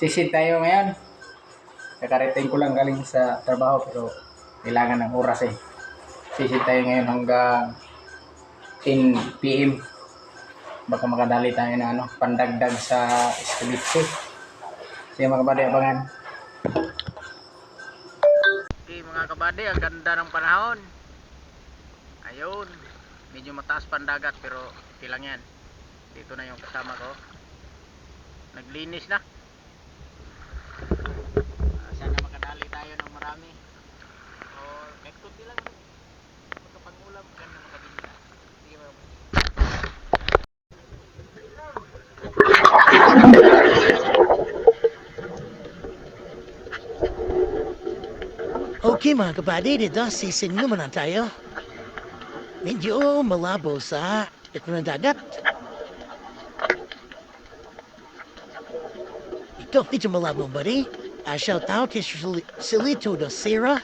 Sisid tayo ngayon. Kakarating ko lang galing sa trabaho pero kailangan ng oras eh. Sisid tayo ngayon hanggang 10 PM. Baka makadali tayo na pandagdag sa escalate. Sige mga kabady, abangan. Okay mga kabady, ang ganda ng panahon. Ayun, medyo mataas pandagat pero okay lang yan. Dito na yung kasama ko. Naglinis na. Sana makadali tayo ng marami. Or kahit kunti lang. Magkapangulam, ganda makadali na. Sige mga kabady. Okay mga kabady, dito sisin naman na tayo. Medyo malabo sa ito ng dagat. Ito, medyo malabo buddy. Shout out kay Silito da Sera.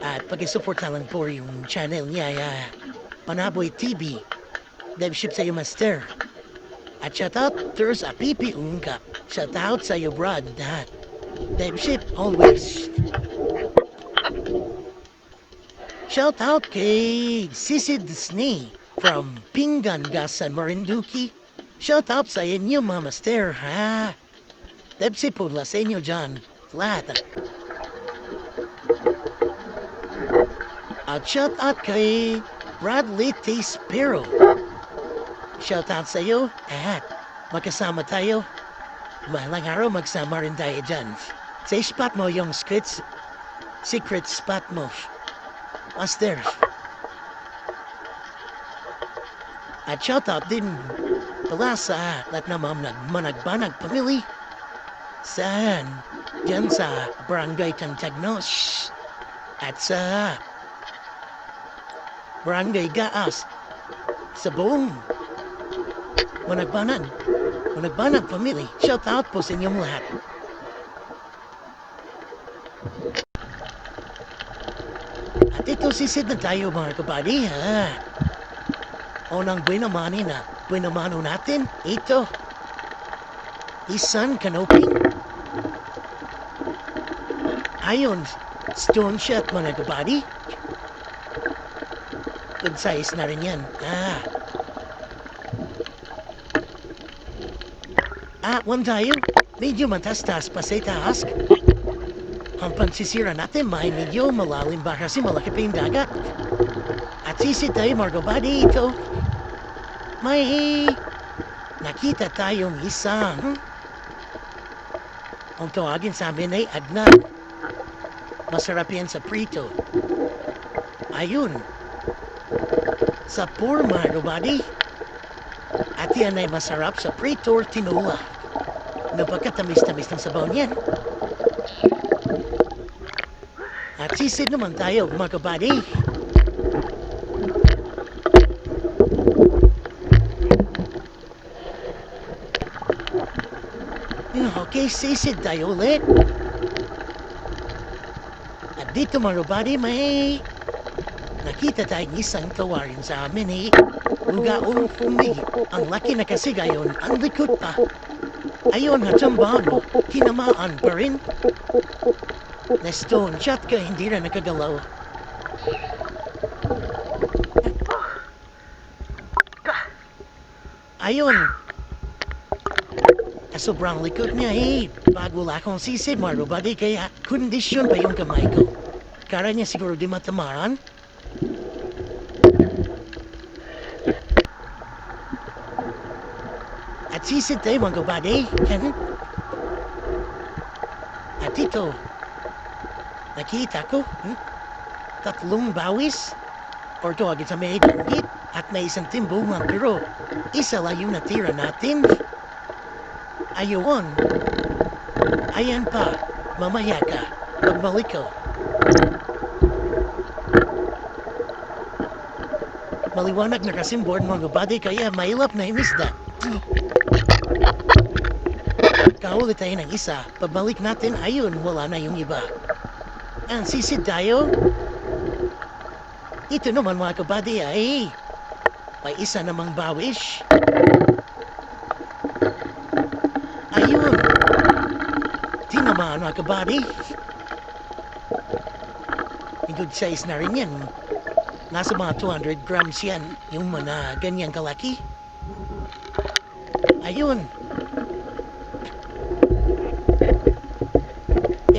At pag-support lang po yung channel niya, Panaboy TV. Devship sa iyo master. At shout out there's a pipi unka. Shout out sa iyo brad. Devship always. Shout out kay Sisi Disney from Pingangasan, Marinduque. Shout out sa inyo, Mama Master, ha? Depsi po la sa inyo dyan. Lahat. At shout out kay Bradley T. Spiro. Shout out sa iyo. At magkasama tayo. Mahalang araw magsama rin tayo dyan. Sa spot mo yung secret spot mo. Master. At shoutout din pala sa lahat na managbanag pamili saan dyan sa Barangay Cantagnos at sa Barangay Gaas sa buong managbanag pamili. Shoutout po sa inyong lahat. At ito sisid na tayo mga kabady, ha? Unang buenamano natin, ito. Isang canoping. Ayon, stone shot mga kabady. Good size na rin yan, one tayo, medyo matastas pa sa itaas. Ang pansisira natin may medyo malalim ba kasi malaki pa yung dagat. At sisid tayo mga kabady ito. May nakita tayong isang ang tawagin sa amin ay agnan. Masarap yan sa prito. Ayun. Sa poor mga kabady. At yan ay masarap sa prito or tinola. Napagkatamis-tamis ng sabaw niyan. At sisid naman tayo mga kabady. Okay, sisid tayo ulit. At dito mga kabady may nakita tayong isang tawarin sa amin Ugaong umigi. Ang laki na kasi gayon, ang likot pa. Ayon hatambano, tinamaan pa rin. Na stone shot ka, hindi na nakagalaw. Ayun. Sobrang likod niya bago wala akong sisid mga kabady kaya kondisyon pa yung kamay ko. Kara niya siguro di matamaran. At sisid tayo mga kabady. At ito, nakita ko, tatlong bawis or tawagin sa may danggit at may isang timbungan pero isa lang yung natira natin. Ayun. Ayan pa, mamaya ka, pagbalik ko. Maliwanag na kasing board mga kabady kaya mailap na yung isda. Kahuli tayo ng isa, pabalik natin, ayun, wala na yung iba. Ang sisid tayo. Ito naman mga kabady ay may isa namang bawis. Ayun. tinamaan mga kabady. Good size na rin yan. Nasa mga 200 grams yan, yung mga ganyang kalaki. Ayun.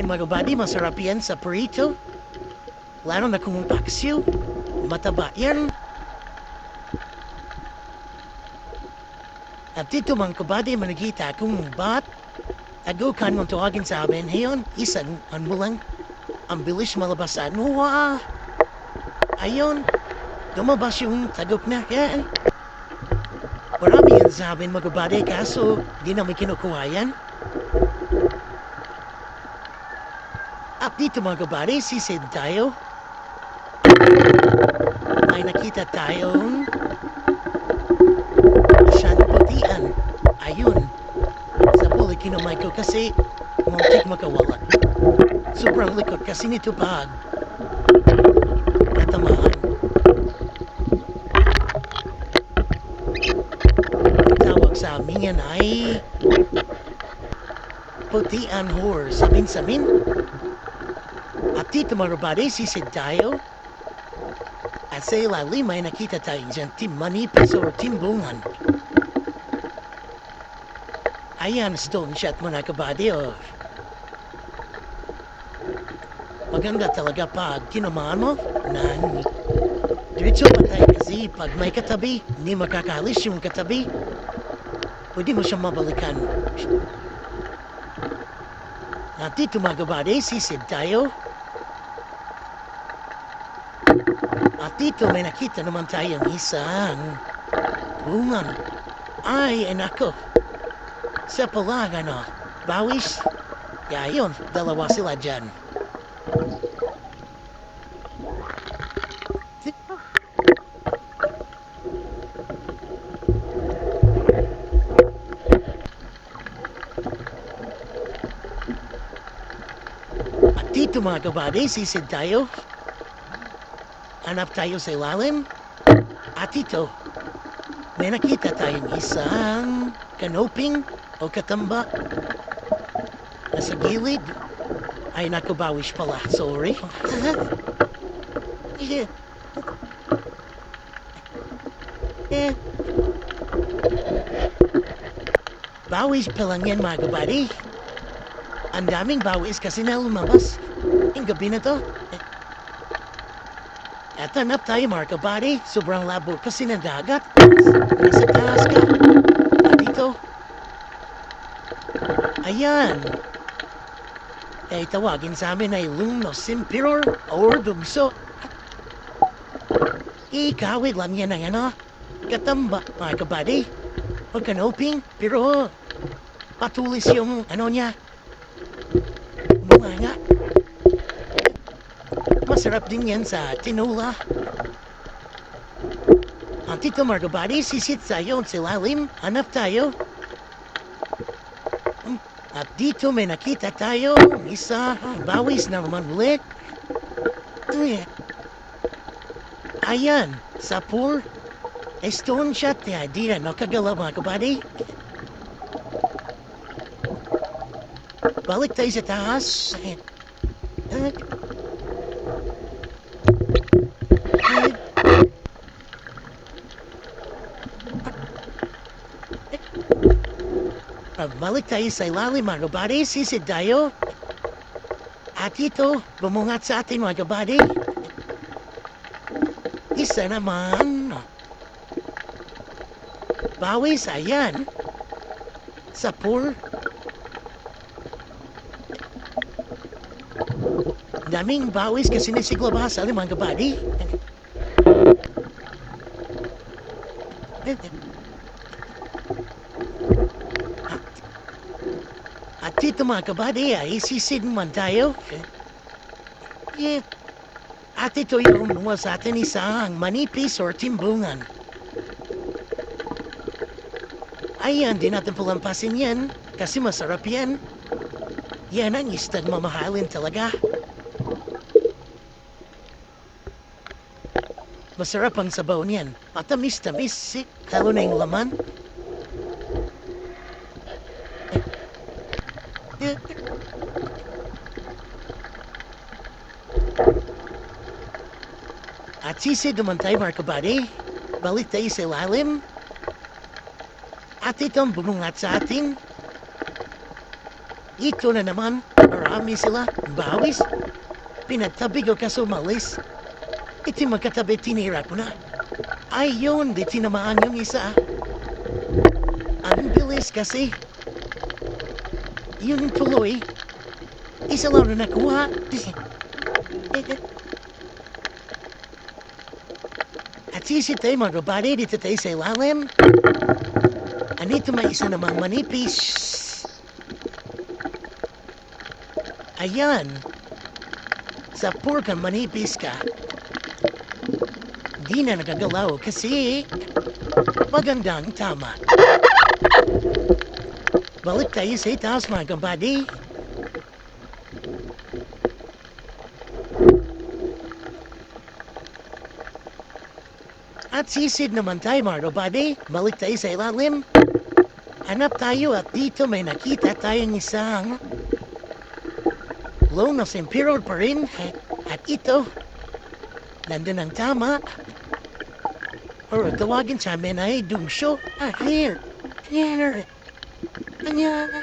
Mga kabady, masarap yan sa burrito. Lalo na kung paksiw. Mataba yan. At dito mga kabady, managita akong bat. Agukan mong tawagin sa amin ngayon. Isang mo lang. Ang bilis malabasan. Wow! Ayun. Lumabas yung tagok na yan. Marami yan sa amin mga kabady, kaso di namin kinukuha yan. At dito mga kabady, sisid tayo. May nakita tayong siyang putian. Ayun. Sa puli kinumay ko kasi muntik makawala. Sobrang likod kasi nito pag natamaan. Ang tawag sa amin yan ay putian whore. Samin-samin. At dito mga kabady, sisid tayo. At sa ilalim ay nakita tayo dyan manipis o timbungan. Ayan, stone shot mga kabady. Oh. Maganda talaga pag kinamaan mo ng diretso patay kasi pag may katabi, hindi makakalis yung katabi. Pwede mo siyang mabalikan. At dito mga kabady, sisid tayo. At dito may nakita naman tayong isang bungan. Ay, enako. Sa palaga, no? Bawis? Kaya yun, dalawa sila dyan. At dito mga kabady, sisid tayo. Hanap tayo sa ilalim. At ito, may nakita tayong isang kanoping o katamba nasa gilid. Ay, naku, bawis pala. Sorry. Bawis pa lang yan mga kabady. Ang daming bawis kasi na lumabas. Yung gabi na to. At hanap tayo mga kabady. Sobrang labo kasi ng dagat. Nasa taas ka. At dito. Ayan. Ay tawagin sa amin ay Lumnos Emperor or Dugso. Ikawid lang yan ang ano. Katamba mga kabady. Pagkanoping. Pero patulis yung ano niya. Bunga nga. Masarap din yan sa tinula. At ito mga kabady, sisit tayo sa ilalim. Hanap tayo. At dito may nakita tayo. Isa, bawis na naman ulit. Ayan, sapur. Stone shot niya. Di na nakagalaw mga kabady. Balik tayo sa taas. Balik tayo sa ilalim mga kabady, sisid tayo. At ito, bumungat sa atin mga kabady. Isa naman. Bawis, ayan. Sapur. Daming bawis kasi nasiglabas sa mga kabady. At dito mga kabady ay sisid man tayo. At ito yung mga sa atin isang manipis or timbungan. Ayan, di natin palampasin yan kasi masarap yan. Yan ang istag mamahalin talaga. Masarap ang sabaw niyan. Matamis-tamis, lalo na yung laman. At sisi naman tayo mga kabady. Balik tayo sa ilalim. At itong bumungat sa atin. Ito na naman. Marami sila. Bawis. Pinagtabi ko kaso malis. Iti magkatabi tinira ko na. Ayun, di tinamaan yung isa. Ang bilis kasi. Yun tuloy. Isa lang na nakuha. At sisi tayo mga kabady dito tayo sa ilalim. Anito may isa namang manipis. Ayan. Sa pork ang manipis ka. Di na nagagalaw kasi magandang tama. Balik tayo sa itaas mga kabady. At sisid naman tayo mga kabady. Balik tayo sa ilalim. Hanap tayo at dito may nakita tayong isang Lone of Emperor pa rin. At ito, nandun ang tama. Or tawagin sa amin ay Dungsyo. Here. Here. Here.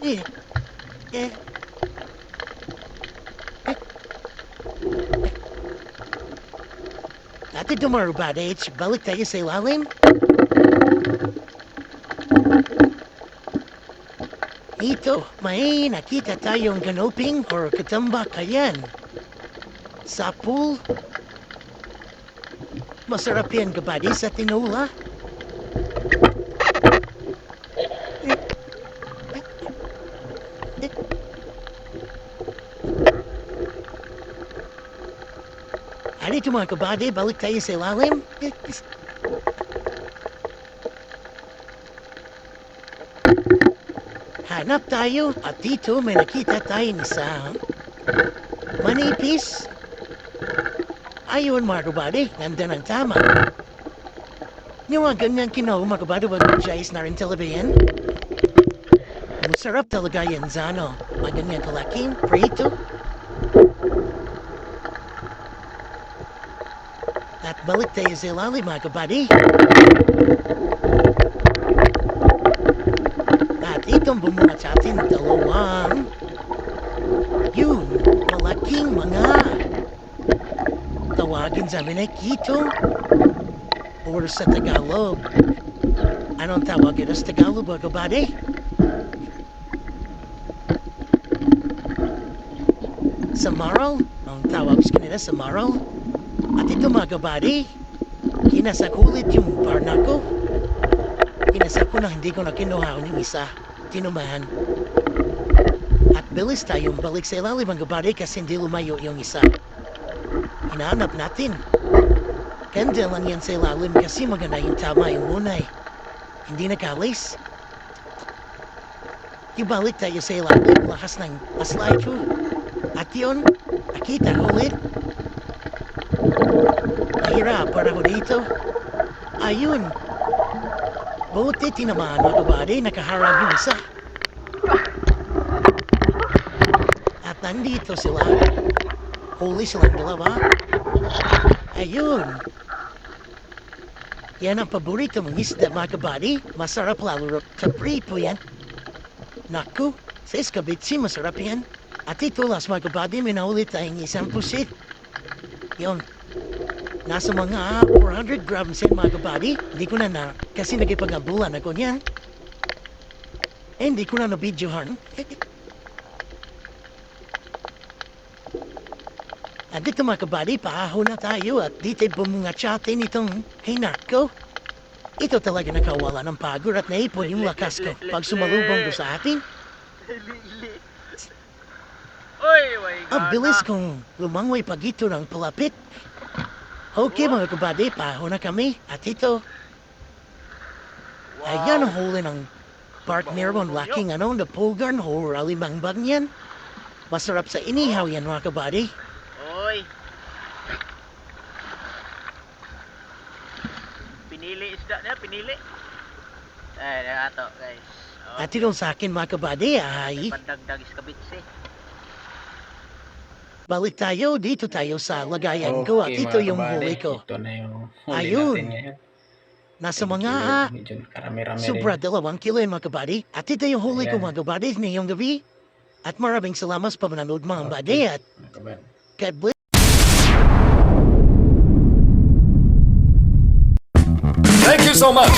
Here. Here. At ito mga kabady, balik tayo sa ilalim. Ito, may nakita tayong ganoping or katambak ayan. Sa pool. Masarap yan kabady sa tinula. Ano ito mga kabady, balik tayo sa ilalim. Hanap tayo at dito may nakita tayong isang manipis. Ayun mga kabady, nandun ang tama. Yung mga ganyan kinaw mga kabady, wag siya na rin television. Masarap talaga yan sa ano, mga ganyan kalaking prito. At balik tayo sa ilalim mga kabady. At itong bumungat sa atin dalawang yun, malaking mga tawagin sa amin ay kito or sa Tagalog. Anong tawag ito sa Tagalog mga kabady? Samaral? Ang tawag sa kanila samaral? At ito mga kabady, kinasakulit yung parna ko. Kinasak ko na hindi ko na kinuha yung isa. Tinumahan. At bilis tayong balik sa ilalim mga kabady kasi hindi lumayo yung isa. Hinahanap natin. Kanda lang yan sa ilalim kasi maganda yung tama yung lunay. Hindi nakalis. Ibalik tayo sa ilalim lakas ng slide through. At yun, nakita ko ulit. Mahirap para ko dito. Ayun. Buti tinamaan mga kabady, nakaharap yung isa. At nandito sila. Huli silang dalawa. Ayun. Yan ang paborito mong isda mga kabady. Masarap lalo sa prito yan. Naku, sa iskabitsi masarap yan. At ito las mga kabady, minaulit tayong isang pusit. Yun. Nasa mga 400 grams yan mga kabady. Hindi ko na kasi nagipag-abulan ako niyan. Eh, hindi ko na na-videohan. At dito mga kabady, paahon na tayo at dito bumungat sa atin itong hinak ko. Ito talaga nakawala ng pagod at naipon yung lakas ko pag sumalubong ko sa atin. Ang bilis kong lumangoy pag ito ng palapit. Okay mga kabady, paho na kami. At ito, ayan ang huli ng partner mo, laking na pulgar o alimangbang yan. Masarap sa inihaw yan mga kabady. Oy. Pinili isda niya, pinili. Ay, ato guys. Oh, At itong sa akin mga kabady ay pandagdag iskabitsi. Balik tayo, dito tayo sa lagayan ko at ito mga yung kabady, huli ko. Ito na yung huli Ayun. natin ngayon. Nasa Thank mga you, Lord. Medyo karami-rami rin. sobra 2 kilo yun mga kabady. At ito yung huli ko Ayan. mga kabady ngayong gabi. At maraming salamat sa panonood mga kabady at Mga kabady. God bless. Thank you so much.